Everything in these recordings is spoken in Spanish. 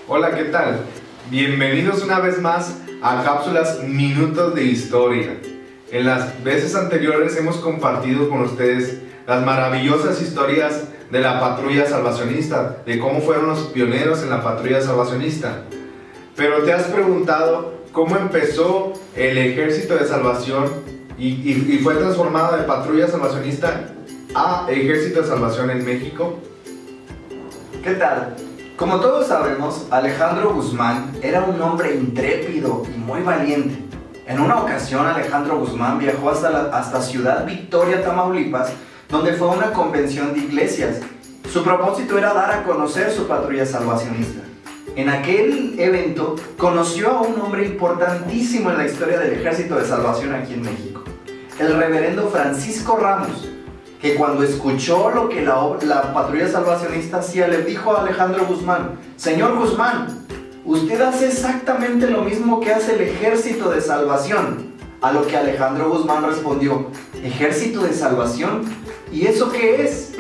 Hola, ¿qué tal? Bienvenidos una vez más a Cápsulas Minutos de Historia. En las veces anteriores hemos compartido con ustedes las maravillosas historias de la patrulla salvacionista, de cómo fueron los pioneros en la patrulla salvacionista. Pero te has preguntado cómo empezó el ejército de salvación y fue transformado de patrulla salvacionista a ejército de salvación en México. ¿Qué tal? Como todos sabemos, Alejandro Guzmán era un hombre intrépido y muy valiente. En una ocasión, Alejandro Guzmán viajó hasta Ciudad Victoria, Tamaulipas, donde fue a una convención de iglesias. Su propósito era dar a conocer su patrulla salvacionista. En aquel evento, conoció a un hombre importantísimo en la historia del Ejército de Salvación aquí en México, el reverendo Francisco Ramos, que cuando escuchó lo que la patrulla salvacionista hacía, le dijo a Alejandro Guzmán: Señor Guzmán, usted hace exactamente lo mismo que hace el Ejército de Salvación. A lo que Alejandro Guzmán respondió: ¿Ejército de Salvación? ¿Y eso qué es?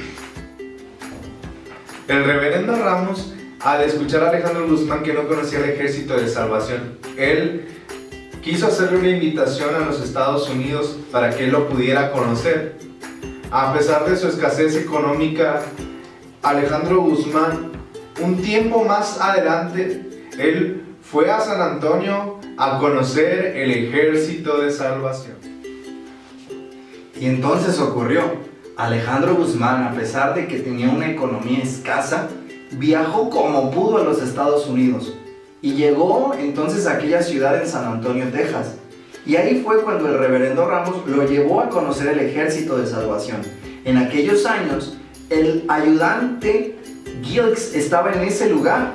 El reverendo Ramos, al escuchar a Alejandro Guzmán que no conocía el Ejército de Salvación, él quiso hacerle una invitación a los Estados Unidos para que él lo pudiera conocer. A pesar de su escasez económica, Alejandro Guzmán, un tiempo más adelante, él fue a San Antonio a conocer el Ejército de Salvación. Y entonces ocurrió. Alejandro Guzmán, a pesar de que tenía una economía escasa, viajó como pudo a los Estados Unidos y llegó entonces a aquella ciudad en San Antonio, Texas. Y ahí fue cuando el reverendo Ramos lo llevó a conocer el Ejército de Salvación. En aquellos años, el ayudante Gilks estaba en ese lugar,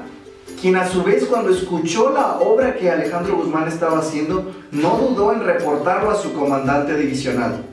quien a su vez, cuando escuchó la obra que Alejandro Guzmán estaba haciendo, no dudó en reportarlo a su comandante divisional.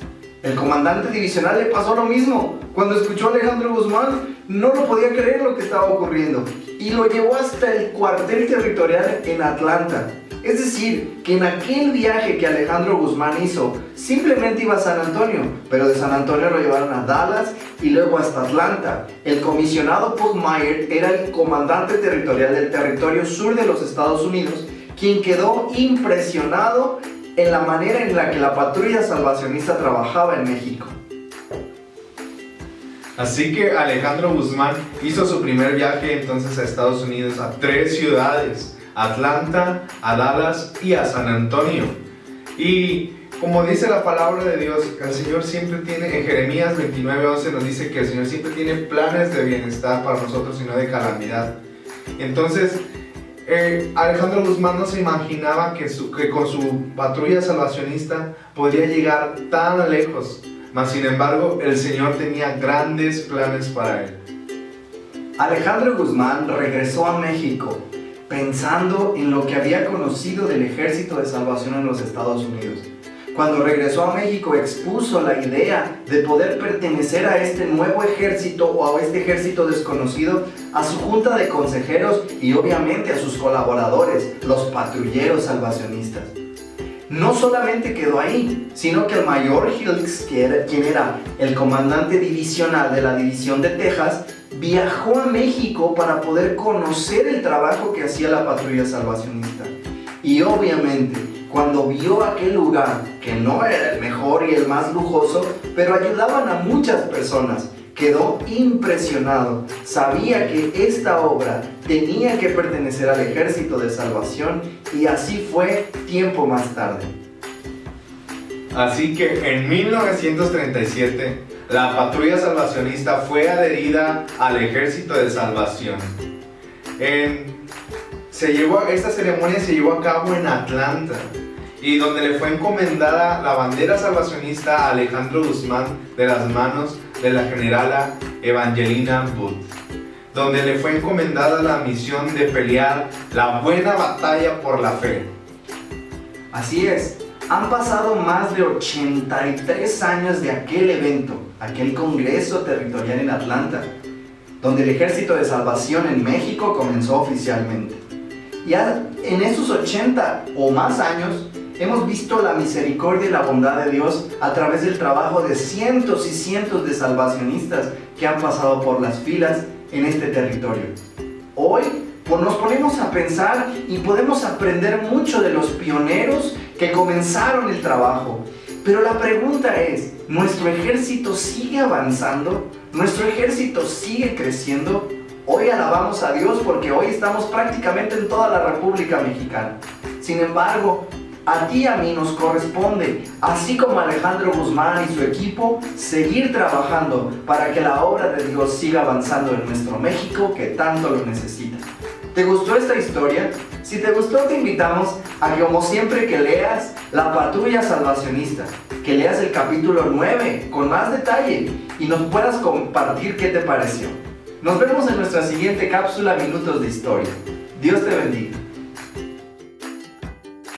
El comandante divisional le pasó lo mismo. Cuando escuchó a Alejandro Guzmán, no lo podía creer lo que estaba ocurriendo y lo llevó hasta el cuartel territorial en Atlanta. Es decir, que en aquel viaje que Alejandro Guzmán hizo, simplemente iba a San Antonio, pero de San Antonio lo llevaron a Dallas y luego hasta Atlanta. El comisionado Pugmire era el comandante territorial del territorio sur de los Estados Unidos, quien quedó impresionado en la manera en la que la patrulla salvacionista trabajaba en México. Así que Alejandro Guzmán hizo su primer viaje entonces a Estados Unidos, a 3 ciudades: Atlanta, a Dallas y a San Antonio. Y como dice la palabra de Dios, el Señor siempre tiene, en Jeremías 29:11 nos dice que el Señor siempre tiene planes de bienestar para nosotros y no de calamidad. Entonces, Alejandro Guzmán no se imaginaba que con su patrulla salvacionista podría llegar tan lejos, mas sin embargo el Señor tenía grandes planes para él. Alejandro Guzmán regresó a México pensando en lo que había conocido del Ejército de Salvación en los Estados Unidos. Cuando regresó a México, expuso la idea de poder pertenecer a este nuevo ejército o a este ejército desconocido a su junta de consejeros y obviamente a sus colaboradores, los patrulleros salvacionistas. No solamente quedó ahí, sino que el mayor Gilks, quien era el comandante divisional de la división de Texas, viajó a México para poder conocer el trabajo que hacía la patrulla salvacionista. Y obviamente, cuando vio aquel lugar, que no era el mejor y el más lujoso, pero ayudaban a muchas personas, quedó impresionado. Sabía que esta obra tenía que pertenecer al Ejército de Salvación y así fue tiempo más tarde. Así que en 1937, la patrulla salvacionista fue adherida al Ejército de Salvación. Esta ceremonia se llevó a cabo en Atlanta, y donde le fue encomendada la bandera salvacionista a Alejandro Guzmán de las manos de la generala Evangelina Booth, donde le fue encomendada la misión de pelear la buena batalla por la fe. Así es, han pasado más de 83 años de aquel evento, aquel congreso territorial en Atlanta, donde el Ejército de Salvación en México comenzó oficialmente. Ya en esos 80 o más años, hemos visto la misericordia y la bondad de Dios a través del trabajo de cientos y cientos de salvacionistas que han pasado por las filas en este territorio. Hoy nos ponemos a pensar y podemos aprender mucho de los pioneros que comenzaron el trabajo. Pero la pregunta es, ¿nuestro ejército sigue avanzando? ¿Nuestro ejército sigue creciendo? Hoy alabamos a Dios porque hoy estamos prácticamente en toda la República Mexicana. Sin embargo, a ti y a mí nos corresponde, así como a Alejandro Guzmán y su equipo, seguir trabajando para que la obra de Dios siga avanzando en nuestro México que tanto lo necesita. ¿Te gustó esta historia? Si te gustó, te invitamos a que, como siempre, que leas La Patrulla Salvacionista, que leas el capítulo 9 con más detalle y nos puedas compartir qué te pareció. Nos vemos en nuestra siguiente cápsula Minutos de Historia. Dios te bendiga.